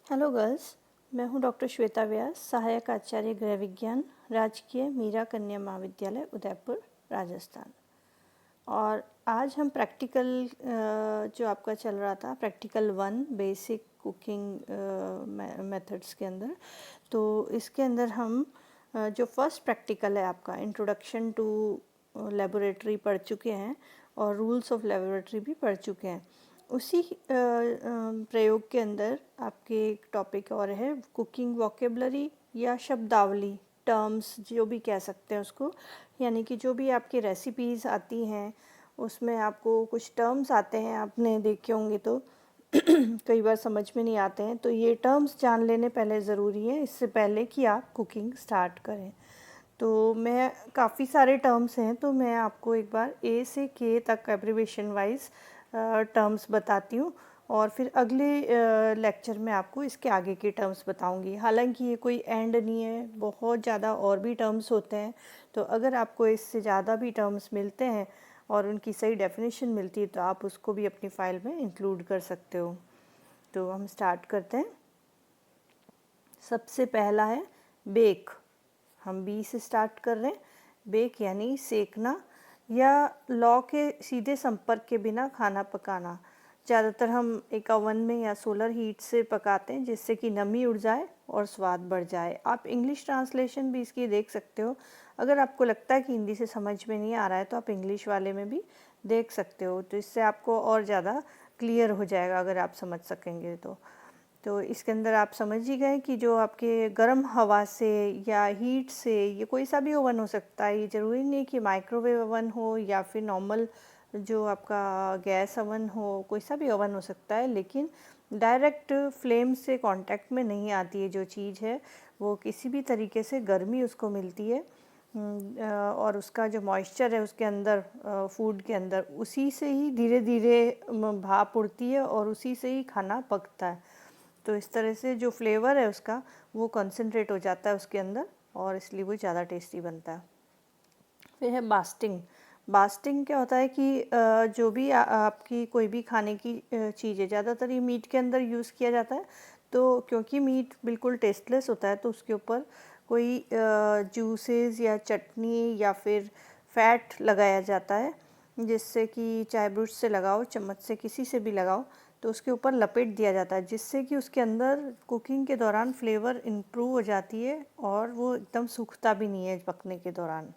Hello girls, मैं हूं doctor Shweta व्यास, सहायक आचार्य गृह विज्ञान, राजकीय मीरा कन्या महाविद्यालय उदयपुर, राजस्थान। और आज हम प्रैक्टिकल जो आपका चल रहा था, प्रैक्टिकल 1 बेसिक कुकिंग मेथड्स के अंदर, तो इसके अंदर हम जो फर्स्ट प्रैक्टिकल है आपका इंट्रोडक्शन टू लेबोरेटरी पढ़ चुके हैं और रूल्स ऑफ लेबोरेटरी भी पढ़ चुके हैं। उसी प्रयोग के अंदर आपके एक टॉपिक और है कुकिंग वोकेबलरी या शब्दावली, टर्म्स जो भी कह सकते हैं उसको, यानी कि जो भी आपकी रेसिपीज़ आती हैं उसमें आपको कुछ टर्म्स आते हैं, आपने देखे होंगे तो कई बार समझ में नहीं आते हैं, तो ये टर्म्स जान लेने पहले ज़रूरी है इससे पहले कि आप कुकिंग स्टार्ट करें। तो मैं काफ़ी सारे टर्म्स हैं, तो मैं आपको एक बार ए से के तक एब्रीवेशन वाइज टर्म्स बताती हूँ और फिर अगले लेक्चर में आपको इसके आगे के टर्म्स बताऊंगी। हालांकि ये कोई एंड नहीं है, बहुत ज़्यादा और भी टर्म्स होते हैं, तो अगर आपको इससे ज़्यादा भी टर्म्स मिलते हैं और उनकी सही डेफिनेशन मिलती है तो आप उसको भी अपनी फ़ाइल में इंक्लूड कर सकते हो। तो हम स्टार्ट करते हैं। सबसे पहला है बेक। हम बी से स्टार्ट कर रहे हैं। बेक यानी सेकना या लौ के सीधे संपर्क के बिना खाना पकाना। ज़्यादातर हम एक ओवन में या सोलर हीट से पकाते हैं जिससे कि नमी उड़ जाए और स्वाद बढ़ जाए। आप इंग्लिश ट्रांसलेशन भी इसकी देख सकते हो। अगर आपको लगता है कि हिंदी से समझ में नहीं आ रहा है तो आप इंग्लिश वाले में भी देख सकते हो, तो इससे आपको और ज़्यादा क्लियर हो जाएगा अगर आप समझ सकेंगे तो इसके अंदर आप समझ ही गए कि जो आपके गर्म हवा से या हीट से, ये कोई सा भी ओवन हो सकता है, ये ज़रूरी नहीं कि माइक्रोवेव ओवन हो या फिर नॉर्मल जो आपका गैस ओवन हो, कोई सा भी ओवन हो सकता है, लेकिन डायरेक्ट फ्लेम से कांटेक्ट में नहीं आती है जो चीज़ है, वो किसी भी तरीके से गर्मी उसको मिलती है और उसका जो मॉइस्चर है उसके अंदर, फूड के अंदर, उसी से ही धीरे धीरे भाप उड़ती है और उसी से ही खाना पकता है। तो इस तरह से जो फ्लेवर है उसका वो कंसंट्रेट हो जाता है उसके अंदर और इसलिए वो ज़्यादा टेस्टी बनता है। फिर है बास्टिंग। बास्टिंग क्या होता है कि जो भी आपकी कोई भी खाने की चीज़ है, ज़्यादातर ये मीट के अंदर यूज़ किया जाता है, तो क्योंकि मीट बिल्कुल टेस्टलेस होता है तो उसके ऊपर कोई जूसेस या चटनी या फिर फैट लगाया जाता है, जिससे कि चाहे ब्रश से लगाओ, चम्मच से, किसी से भी लगाओ, तो उसके ऊपर लपेट दिया जाता है जिससे कि उसके अंदर कुकिंग के दौरान फ्लेवर इम्प्रूव हो जाती है और वो एकदम सूखता भी नहीं है पकने के दौरान।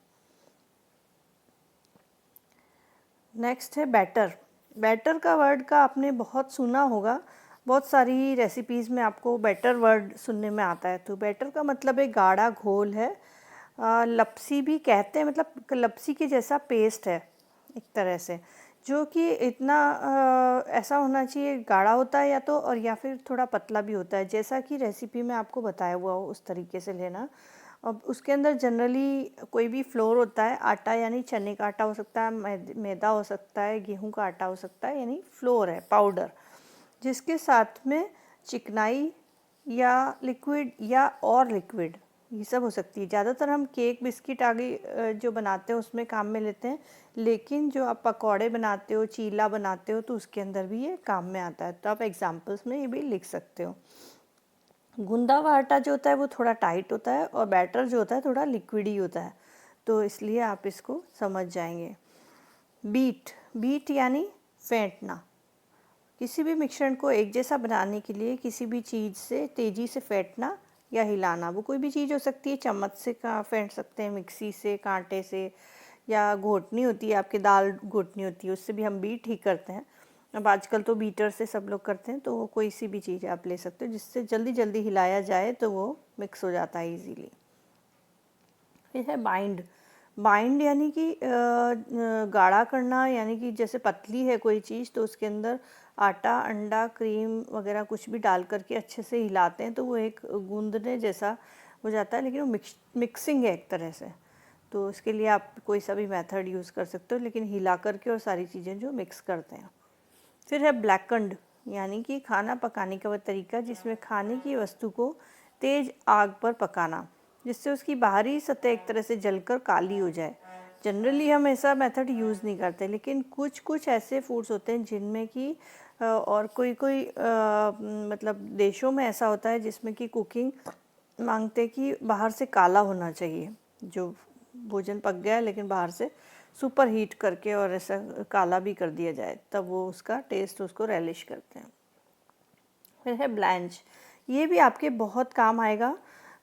नेक्स्ट है बैटर। बैटर का वर्ड का आपने बहुत सुना होगा, बहुत सारी रेसिपीज़ में आपको बैटर वर्ड सुनने में आता है। तो बैटर का मतलब एक गाढ़ा घोल है, लपसी भी कहते हैं, मतलब लपसी के जैसा पेस्ट है एक तरह से, जो कि इतना ऐसा होना चाहिए, गाढ़ा होता है या तो, और या फिर थोड़ा पतला भी होता है, जैसा कि रेसिपी में आपको बताया हुआ हो उस तरीके से लेना। अब उसके अंदर जनरली कोई भी फ्लोर होता है, आटा यानी चने का आटा हो सकता है, मैदा हो सकता है, गेहूं का आटा हो सकता है, यानी फ्लोर है, पाउडर, जिसके साथ में चिकनाई या लिक्विड या और लिक्विड, ये सब हो सकती है। ज़्यादातर हम केक बिस्किट आगे जो बनाते हैं उसमें काम में लेते हैं, लेकिन जो आप पकौड़े बनाते हो, चीला बनाते हो, तो उसके अंदर भी ये काम में आता है, तो आप एग्जाम्पल्स में ये भी लिख सकते हो। गूंदा हुआ आटा जो होता है वो थोड़ा टाइट होता है और बैटर जो होता है थोड़ा लिक्विडी होता है, तो इसलिए आप इसको समझ जाएंगे। बीट। बीट यानी फेंटना। किसी भी मिश्रण को एक जैसा बनाने के लिए किसी भी चीज़ से तेज़ी से फेंटना या हिलाना। वो कोई भी चीज़ हो सकती है, चम्मच से फेंट सकते हैं, मिक्सी से, कांटे से, या घोटनी होती है आपकी दाल घोटनी होती है, उससे भी हम बीट ही करते हैं। अब आजकल तो बीटर से सब लोग करते हैं, तो वो कोई सी भी चीज़ आप ले सकते हो जिससे जल्दी जल्दी हिलाया जाए तो वो मिक्स हो जाता है ईजीली। फिर है बाइंड। बाइंड यानी कि गाढ़ा करना, यानी कि जैसे पतली है कोई चीज़ तो उसके अंदर आटा, अंडा, क्रीम वगैरह कुछ भी डाल करके अच्छे से हिलाते हैं तो वो एक गूंदने जैसा हो जाता है, लेकिन वो मिक्सिंग है एक तरह से, तो इसके लिए आप कोई सा भी मेथड यूज़ कर सकते हो, लेकिन हिला करके और सारी चीज़ें जो मिक्स करते हैं। फिर है ब्लैकंड, यानी कि खाना पकाने का वह तरीका जिसमें खाने की वस्तु को तेज़ आग पर पकाना जिससे उसकी बाहरी सतह एक तरह से जलकर काली हो जाए। जनरली हम ऐसा मेथड यूज़ नहीं करते, लेकिन कुछ कुछ ऐसे फूड्स होते हैं जिनमें कि और कोई कोई मतलब देशों में ऐसा होता है जिसमें कि कुकिंग मांगते कि बाहर से काला होना चाहिए, जो भोजन पक गया है लेकिन बाहर से सुपर हीट करके और ऐसा काला भी कर दिया जाए, तब वो उसका टेस्ट उसको रेलिश करते हैं। फिर है ब्लैंच, ये भी आपके बहुत काम आएगा।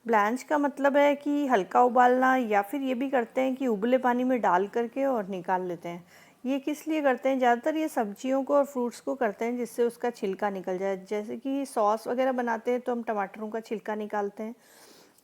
ब्लैंच का मतलब है कि हल्का उबालना, या फिर ये भी करते हैं कि उबले पानी में डाल करके और निकाल लेते हैं। ये किस लिए करते हैं? ज़्यादातर ये सब्जियों को और फ्रूट्स को करते हैं जिससे उसका छिलका निकल जाए। जैसे कि सॉस वगैरह बनाते हैं तो हम टमाटरों का छिलका निकालते हैं,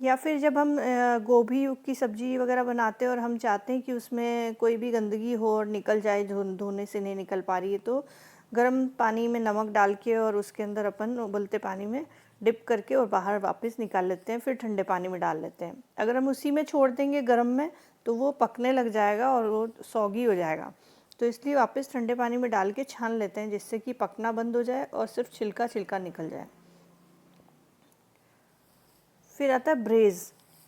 या फिर जब हम गोभी की सब्ज़ी वगैरह बनाते हैं और हम चाहते हैं कि उसमें कोई भी गंदगी हो और निकल जाए, धोने से नहीं निकल पा रही है, तो गर्म पानी में नमक डाल के और उसके अंदर अपन उबलते पानी में डिप करके और बाहर वापस निकाल लेते हैं, फिर ठंडे पानी में डाल लेते हैं। अगर हम उसी में छोड़ देंगे गर्म में तो वो पकने लग जाएगा और वो सौगी हो जाएगा, तो इसलिए वापस ठंडे पानी में डाल के छान लेते हैं जिससे कि पकना बंद हो जाए और सिर्फ छिलका छिलका निकल जाए। फिर आता है ब्रेज़।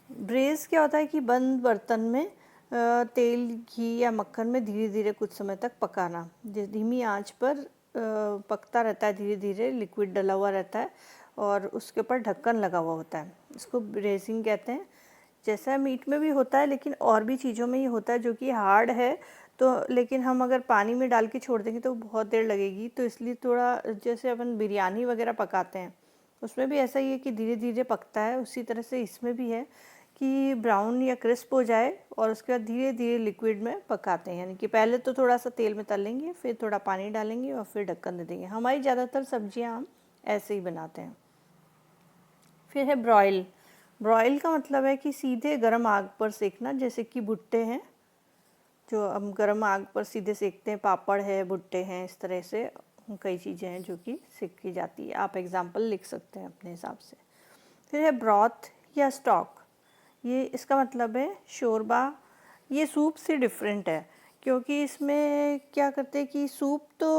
ब्रेज़ क्या होता है कि बंद बर्तन में तेल, घी या मक्खन में धीरे धीरे कुछ समय तक पकाना। धीमी आंच पर पकता रहता है, धीरे धीरे लिक्विड डला हुआ रहता है और उसके ऊपर ढक्कन लगा हुआ होता है। इसको ब्रेजिंग कहते हैं। जैसा मीट में भी होता है लेकिन और भी चीज़ों में ये होता है जो कि हार्ड है, तो लेकिन हम अगर पानी में डाल के छोड़ देंगे तो बहुत देर लगेगी, तो इसलिए थोड़ा, जैसे अपन बिरयानी वगैरह पकाते हैं उसमें भी ऐसा ही है कि धीरे धीरे पकता है, उसी तरह से इसमें भी है कि ब्राउन या क्रिस्प हो जाए और उसके बाद धीरे धीरे लिक्विड में पकाते हैं। यानी कि पहले तो थोड़ा सा तेल में तलेंगे, फिर थोड़ा पानी डालेंगे और फिर ढक्कन दे देंगे। हमारी ज़्यादातर सब्जियां हम ऐसे ही बनाते हैं। फिर है ब्रॉयल। ब्रॉयल का मतलब है कि सीधे गर्म आग पर सेकना, जैसे कि भुट्टे हैं जो हम गर्म आग पर सीधे सेकते हैं, पापड़ है, भुट्टे हैं, इस तरह से कई चीज़ें हैं जो कि सेकी जाती है। आप एग्जाम्पल लिख सकते हैं अपने हिसाब से। फिर है ब्रॉथ या स्टॉक। ये इसका मतलब है शोरबा। ये सूप से डिफरेंट है क्योंकि इसमें क्या करते हैं कि सूप तो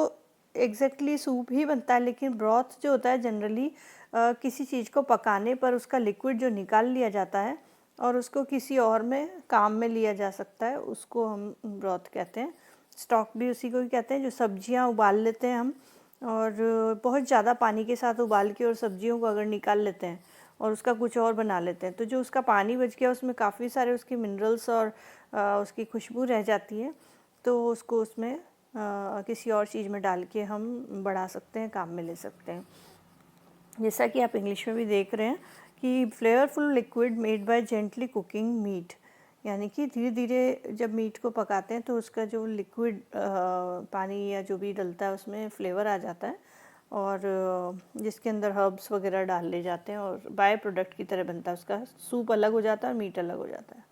एग्जैक्टली सूप ही बनता है, लेकिन ब्रॉथ जो होता है जनरली किसी चीज़ को पकाने पर उसका लिक्विड जो निकाल लिया जाता है और उसको किसी और में काम में लिया जा सकता है, उसको हम ब्रॉथ कहते हैं। स्टॉक भी उसी को ही कहते हैं। जो सब्जियां उबाल लेते हैं हम और बहुत ज़्यादा पानी के साथ उबाल के और सब्जियों को अगर निकाल लेते हैं और उसका कुछ और बना लेते हैं, तो जो उसका पानी बच गया उसमें काफ़ी सारे उसके मिनरल्स और उसकी खुशबू रह जाती है, तो उसको उसमें किसी और चीज़ में डाल के हम बढ़ा सकते हैं, काम में ले सकते हैं। जैसा कि आप इंग्लिश में भी देख रहे हैं कि flavourful liquid made by gently cooking meat, यानी कि धीरे धीरे जब मीट को पकाते हैं तो उसका जो लिक्विड पानी या जो भी डलता है उसमें फ्लेवर आ जाता है और जिसके अंदर हर्ब्स वगैरह डाल ले जाते हैं और बाय प्रोडक्ट की तरह बनता है। उसका सूप अलग हो जाता है और मीट अलग हो जाता है।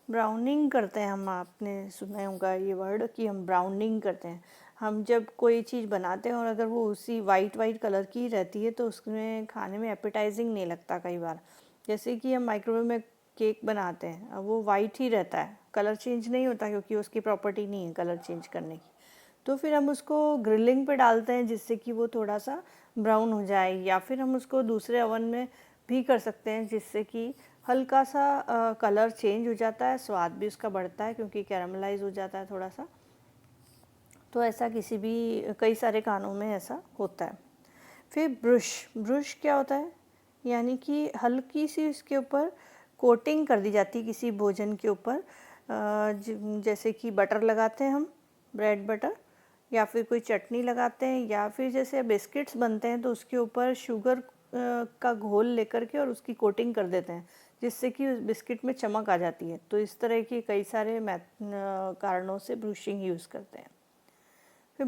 ब्राउनिंग करते हैं हम, आपने सुना होगा ये वर्ड कि हम ब्राउनिंग करते हैं। हम जब कोई चीज़ बनाते हैं और अगर वो उसी वाइट कलर की रहती है तो उसमें खाने में एपेटाइजिंग नहीं लगता कई बार। जैसे कि हम माइक्रोवेव में केक बनाते हैं, अब वो वाइट ही रहता है, कलर चेंज नहीं होता क्योंकि उसकी प्रॉपर्टी नहीं है कलर चेंज करने की। तो फिर हम उसको ग्रिलिंग पे डालते हैं जिससे कि वो थोड़ा सा ब्राउन हो जाए, या फिर हम उसको दूसरे ओवन में भी कर सकते हैं जिससे कि हल्का सा कलर चेंज हो जाता है, स्वाद भी उसका बढ़ता है क्योंकि कैरामलाइज हो जाता है थोड़ा सा। तो ऐसा कई सारे खानों में ऐसा होता है। फिर ब्रुश क्या होता है? यानी कि हल्की सी इसके ऊपर कोटिंग कर दी जाती है किसी भोजन के ऊपर, जैसे कि बटर लगाते हैं हम, ब्रेड बटर, या फिर कोई चटनी लगाते हैं, या फिर जैसे बिस्किट्स बनते हैं तो उसके ऊपर शुगर का घोल लेकर के और उसकी कोटिंग कर देते हैं जिससे कि उस बिस्किट में चमक आ जाती है। तो इस तरह के कई सारे कारणों से ब्रूशिंग यूज़ करते हैं। फिर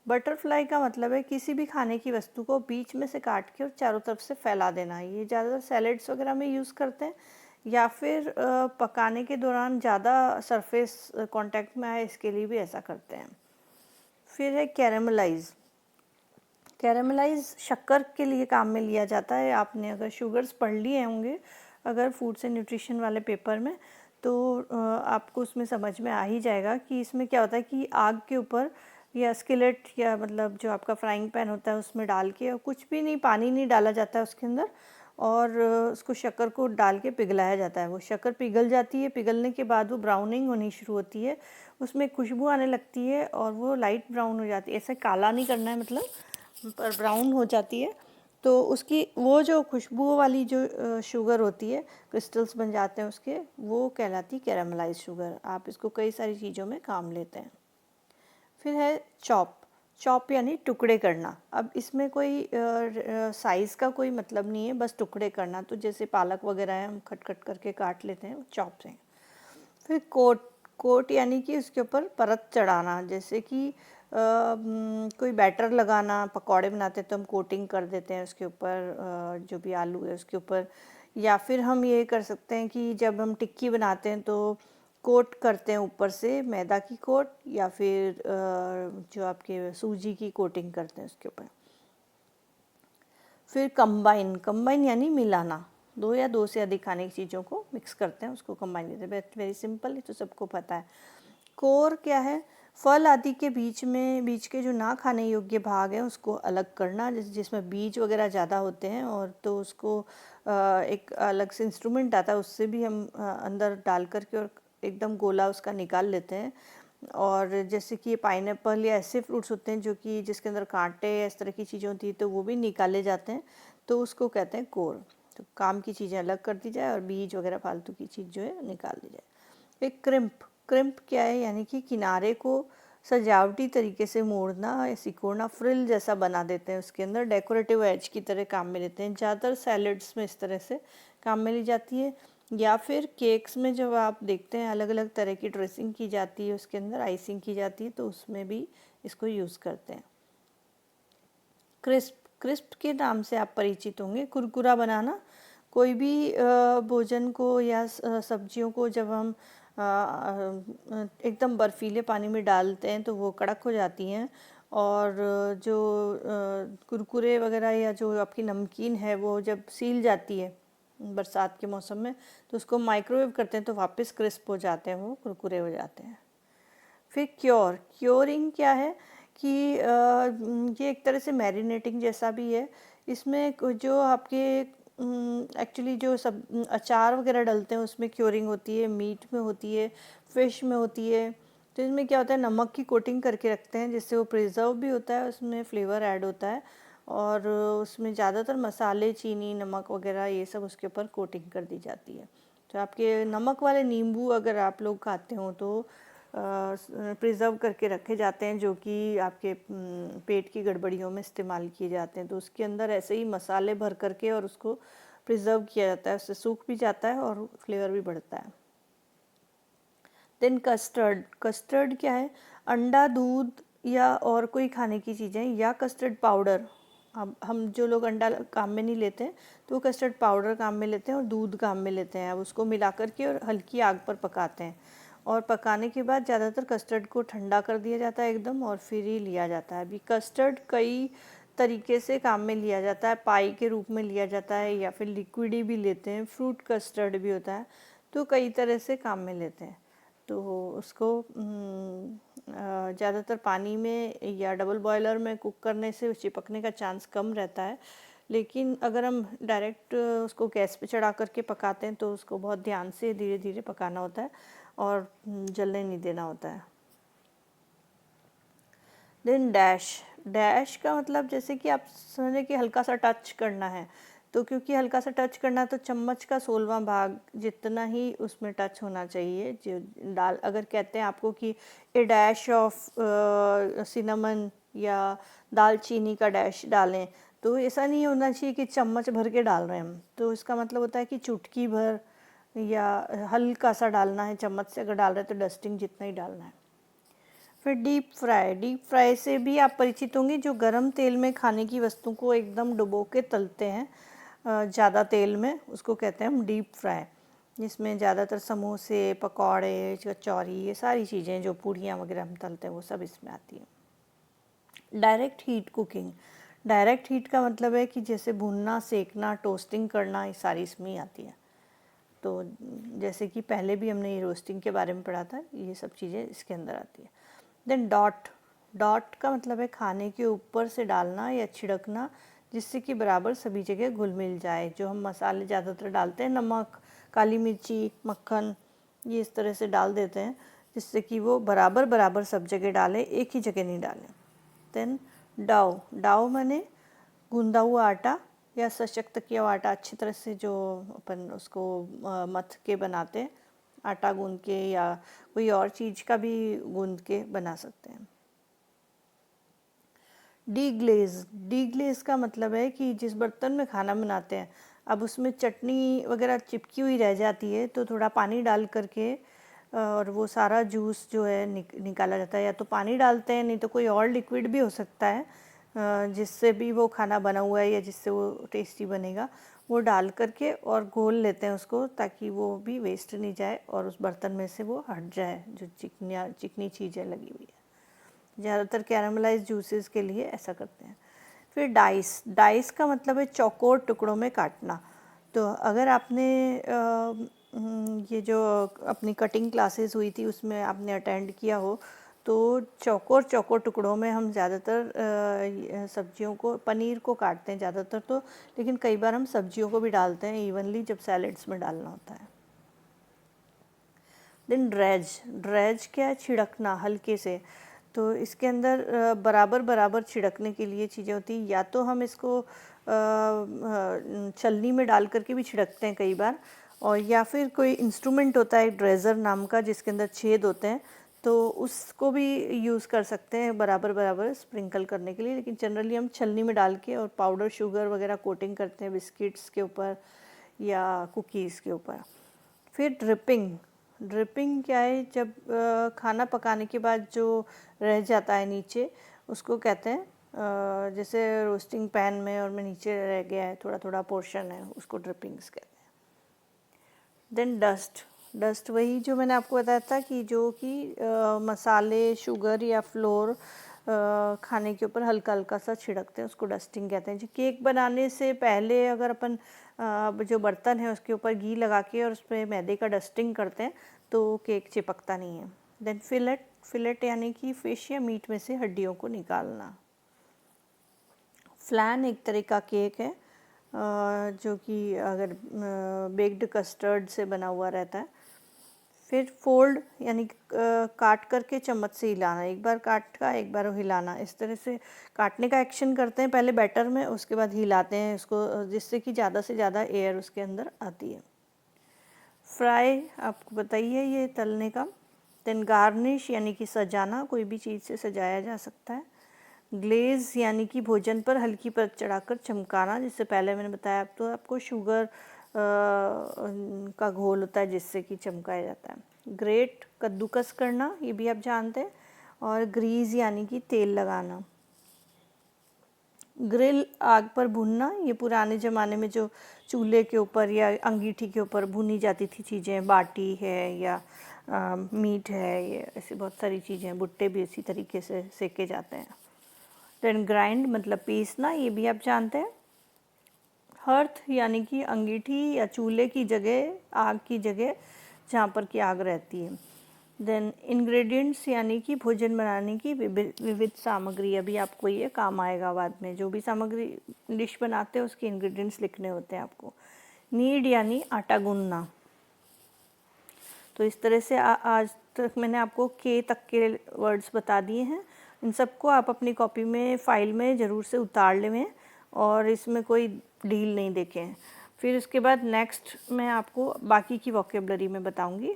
बटरफ्लाई का मतलब है किसी भी खाने की वस्तु को बीच में से काट के और चारों तरफ से फैला देना। ये ज़्यादातर सैलेड्स वगैरह में यूज़ करते हैं, या फिर पकाने के दौरान ज़्यादा सरफेस कांटेक्ट में आए इसके लिए भी ऐसा करते हैं। फिर है कैरामलाइज शक्कर के लिए काम में लिया जाता है। आपने अगर शुगर्स पढ़ लिए होंगे अगर फूड्स एंड न्यूट्रिशन वाले पेपर में, तो आपको उसमें समझ में आ ही जाएगा कि इसमें क्या होता है कि आग के ऊपर या स्किलेट या मतलब जो आपका फ्राइंग पैन होता है उसमें डाल के, और कुछ भी नहीं, पानी नहीं डाला जाता है उसके अंदर, और उसको शक्कर को डाल के पिघलाया जाता है। वो शक्कर पिघल जाती है, पिघलने के बाद वो ब्राउनिंग होनी शुरू होती है, उसमें खुशबू आने लगती है और वो लाइट ब्राउन हो जाती है, ऐसे काला नहीं करना है मतलब, पर ब्राउन हो जाती है। तो उसकी वो जो खुशबू वाली जो शुगर होती है, क्रिस्टल्स बन जाते हैं उसके, वो कहलाती कैरामलाइज शुगर। आप इसको कई सारी चीज़ों में काम लेते हैं। फिर है चॉप। चॉप यानी टुकड़े करना। अब इसमें कोई साइज़ का कोई मतलब नहीं है, बस टुकड़े करना। तो जैसे पालक वगैरह है, हम खट खट करके काट लेते हैं, चॉप से। फिर कोट। कोट यानी कि उसके ऊपर परत चढ़ाना, जैसे कि कोई बैटर लगाना, पकौड़े बनाते हैं तो हम कोटिंग कर देते हैं उसके ऊपर, जो भी आलू है उसके ऊपर। या फिर हम ये कर सकते हैं कि जब हम टिक्की बनाते हैं तो कोट करते हैं ऊपर से मैदा की कोट, या फिर जो आपके सूजी की कोटिंग करते हैं उसके ऊपर। फिर कंबाइन। कंबाइन यानी मिलाना, दो या दो से अधिक खाने की चीज़ों को मिक्स करते हैं, उसको कंबाइन कहते हैं। वेरी सिंपल, ये तो सबको पता है। कोर क्या है? फल आदि के बीच के जो ना खाने योग्य भाग हैं उसको अलग करना, जिसमें बीज वगैरह ज़्यादा होते हैं, और तो उसको एक अलग से इंस्ट्रूमेंट आता है, उससे भी हम अंदर डाल करके और एकदम गोला उसका निकाल लेते हैं। और जैसे कि पाइनएप्पल या ऐसे फ्रूट्स होते हैं जो कि जिसके अंदर कांटे या इस तरह की चीज़ें होती हैं, तो वो भी निकाले जाते हैं, तो उसको कहते हैं कोर। तो काम की चीज़ें अलग कर दी जाए और बीज वगैरह फालतू की चीज़ जो है निकाल दी जाए। एक क्रिम्प। क्रिम्प क्या है? यानी कि किनारे को सजावटी तरीके से मोड़ना या सिकोड़ना, फ्रिल जैसा बना देते हैं, उसके अंदर डेकोरेटिव एज की तरह काम में लेते हैं। ज़्यादातर सैलड्स में इस तरह से काम में ली जाती है, या फिर केक्स में जब आप देखते हैं अलग अलग तरह की ड्रेसिंग की जाती है, उसके अंदर आइसिंग की जाती है, तो उसमें भी इसको यूज़ करते हैं। क्रिस्प। क्रिस्प के नाम से आप परिचित होंगे, कुरकुरा बनाना। कोई भी भोजन को या सब्जियों को जब हम एकदम बर्फीले पानी में डालते हैं तो वो कड़क हो जाती हैं, और जो कुरकुरे वगैरह या जो आपकी नमकीन है वो जब सील जाती है बरसात के मौसम में, तो उसको माइक्रोवेव करते हैं तो वापस क्रिस्प हो जाते हैं, वो कुरकुरे हो जाते हैं। फिर क्योर। क्योरिंग क्या है कि ये एक तरह से मैरिनेटिंग जैसा भी है। इसमें जो आपके एक्चुअली जो सब अचार वगैरह डलते हैं उसमें क्योरिंग होती है, मीट में होती है, फिश में होती है। तो इसमें क्या होता है, नमक की कोटिंग करके रखते हैं जिससे वो प्रिजर्व भी होता है, उसमें फ्लेवर ऐड होता है, और उसमें ज़्यादातर मसाले, चीनी, नमक वगैरह ये सब उसके ऊपर कोटिंग कर दी जाती है। तो आपके नमक वाले नींबू अगर आप लोग खाते हो तो प्रिजर्व करके रखे जाते हैं, जो कि आपके पेट की गड़बड़ियों में इस्तेमाल किए जाते हैं। तो उसके अंदर ऐसे ही मसाले भर करके और उसको प्रिजर्व किया जाता है, उससे सूख भी जाता है और फ्लेवर भी बढ़ता है। Then custard. कस्टर्ड क्या है? अंडा, दूध या और कोई खाने की चीज़ें, या कस्टर्ड पाउडर। हम जो लोग अंडा काम में नहीं लेते हैं तो वो कस्टर्ड पाउडर काम में लेते हैं और दूध काम में लेते हैं। अब उसको मिला करके और हल्की आग पर पकाते हैं, और पकाने के बाद ज़्यादातर कस्टर्ड को ठंडा कर दिया जाता है एकदम, और फिर ही लिया जाता है। अभी कस्टर्ड कई तरीके से काम में लिया जाता है, पाई के रूप में लिया जाता है, या फिर लिक्विड भी लेते हैं, फ्रूट कस्टर्ड भी होता है, तो कई तरह से काम में लेते हैं। तो उसको ज़्यादातर पानी में या डबल बॉयलर में कुक करने से चिपकने का चांस कम रहता है, लेकिन अगर हम डायरेक्ट उसको गैस पे चढ़ा करके पकाते हैं तो उसको बहुत ध्यान से धीरे धीरे पकाना होता है और जलने नहीं देना होता है। Then dash. डैश का मतलब जैसे कि आप समझें कि हल्का सा टच करना है, तो क्योंकि हल्का सा टच करना है तो चम्मच का 16वां भाग जितना ही उसमें टच होना चाहिए। जो डाल अगर कहते हैं आपको कि ए डैश ऑफ सिनेमन या दालचीनी का डैश डालें, तो ऐसा नहीं होना चाहिए कि चम्मच भर के डाल रहे हैं हम। तो इसका मतलब होता है कि चुटकी भर या हल्का सा डालना है, चम्मच से अगर डाल रहे हैं तो डस्टिंग जितना ही डालना है। फिर डीप फ्राई। डीप फ्राई से भी आप परिचित होंगे, जो गरम तेल में खाने की वस्तु को एकदम डुबो के तलते हैं ज़्यादा तेल में, उसको कहते हैं हम डीप फ्राई। जिसमें ज़्यादातर समोसे, पकौड़े, कचौरी, ये सारी चीज़ें जो पूड़ियाँ वगैरह हम तलते हैं वो सब इसमें आती हैं। Direct heat cooking. Direct heat का मतलब है कि जैसे भूनना, सेकना, टोस्टिंग करना, ये सारी इसमें ही आती है। तो जैसे कि पहले भी हमने ये रोस्टिंग के बारे में पढ़ा था, ये सब चीज़ें इसके अंदर आती है। Then dot. डॉट का मतलब है खाने के ऊपर से डालना या छिड़कना, जिससे कि बराबर सभी जगह घुल मिल जाए। जो हम मसाले ज़्यादातर डालते हैं, नमक, काली मिर्ची, मक्खन, ये इस तरह से डाल देते हैं जिससे कि वो बराबर बराबर सब जगह डालें, एक ही जगह नहीं डालें। देन डाउ, डाउ माने गूंदा हुआ आटा या सशक्त किया हुआ आटा, अच्छी तरह से जो अपन उसको मथ के बनाते हैं, आटा गूंद के या कोई और चीज़ का भी गूंद के बना सकते हैं। डीग्लेज, डीग्लेज का मतलब है कि जिस बर्तन में खाना बनाते हैं अब उसमें चटनी वगैरह चिपकी हुई रह जाती है, तो थोड़ा पानी डाल करके और वो सारा जूस जो है निकाला जाता है। या तो पानी डालते हैं, नहीं तो कोई और लिक्विड भी हो सकता है जिससे भी वो खाना बना हुआ है या जिससे वो टेस्टी बनेगा, वो डाल करके और घोल लेते हैं उसको, ताकि वो भी वेस्ट नहीं जाए और उस बर्तन में से वो हट जाए जो चिकनी चीज़ें लगी हुई है। ज़्यादातर कैरामलाइज जूसेस के लिए ऐसा करते हैं। फिर डाइस, डाइस का मतलब है चौकोर टुकड़ों में काटना। तो अगर आपने ये जो अपनी कटिंग क्लासेस हुई थी उसमें आपने अटेंड किया हो, तो चौकोर चौकोर टुकड़ों में हम ज़्यादातर सब्जियों को, पनीर को काटते हैं ज़्यादातर तो, लेकिन कई बार हम सब्जियों को भी डालते हैं इवनली जब सैलेड्स में डालना होता है। देन ड्रेज, ड्रेज क्या है? छिड़कना हल्के से। तो इसके अंदर बराबर बराबर छिड़कने के लिए चीज़ें होती हैं, या तो हम इसको छलनी में डाल करके भी छिड़कते हैं कई बार, और या फिर कोई इंस्ट्रूमेंट होता है ड्रेज़र नाम का जिसके अंदर छेद होते हैं, तो उसको भी यूज़ कर सकते हैं बराबर बराबर स्प्रिंकल करने के लिए। लेकिन जनरली हम छलनी में डाल के और पाउडर शुगर वगैरह कोटिंग करते हैं बिस्किट्स के ऊपर या कुकीज़ के ऊपर। फिर ड्रिपिंग, ड्रिपिंग क्या है? जब खाना पकाने के बाद जो रह जाता है नीचे, उसको कहते हैं जैसे रोस्टिंग पैन में और में नीचे रह गया है थोड़ा थोड़ा पोर्शन है, उसको ड्रिपिंग्स कहते हैं। देन डस्ट, डस्ट वही जो मैंने आपको बताया था कि जो कि मसाले, शुगर या फ्लोर खाने के ऊपर हल्का हल्का सा छिड़कते हैं, उसको डस्टिंग कहते हैं। जो केक बनाने से पहले अगर अपन जो बर्तन है उसके ऊपर घी लगा के और उस पर मैदे का डस्टिंग करते हैं तो केक चिपकता नहीं है। देन फिलेट, फिलेट यानी कि फ़िश या मीट में से हड्डियों को निकालना। फ्लैन एक तरह का केक है जो कि अगर बेक्ड कस्टर्ड से बना हुआ रहता है। फिर फोल्ड यानी काट करके चम्मच से हिलाना, एक बार काट का एक बार हिलाना, इस तरह से काटने का एक्शन करते हैं पहले बैटर में, उसके बाद हिलाते हैं इसको, जिससे कि ज़्यादा से ज़्यादा एयर उसके अंदर आती है। फ्राई आपको बताइए ये तलने का। देन गार्निश यानी कि सजाना, कोई भी चीज़ से सजाया जा सकता है। ग्लेज यानी कि भोजन पर हल्की परत चढ़ाकर चमकाना, जिससे पहले मैंने बताया, तो आपको शुगर का घोल होता है जिससे कि चमकाया जाता है। ग्रेट कद्दूकस करना, ये भी आप जानते हैं। और ग्रीज यानी कि तेल लगाना। ग्रिल आग पर भूनना, ये पुराने ज़माने में जो चूल्हे के ऊपर या अंगीठी के ऊपर भुनी जाती थी चीज़ें, बाटी है या मीट है, ये ऐसी बहुत सारी चीज़ें, भुट्टे भी इसी तरीके से सेके जाते हैं। देन ग्राइंड मतलब पीसना, ये भी आप जानते हैं। हर्थ यानी कि अंगीठी या चूल्हे की जगह, आग की जगह जहाँ पर कि आग रहती है। देन इंग्रेडिएंट्स यानी कि भोजन बनाने की विविध सामग्री, अभी आपको ये काम आएगा बाद में, जो भी सामग्री डिश बनाते हैं उसके इंग्रेडिएंट्स लिखने होते हैं आपको। नीड यानी आटा गूंदना। तो इस तरह से आज तक मैंने आपको के तक के वर्ड्स बता दिए हैं। इन सबको आप अपनी कॉपी में, फाइल में ज़रूर से उतार लें और इसमें कोई ढील नहीं देखें। फिर उसके बाद नेक्स्ट मैं आपको बाकी की वोकेबलरी में बताऊंगी।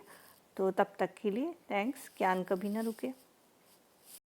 तो तब तक के लिए थैंक्स। ज्ञान कभी ना रुके।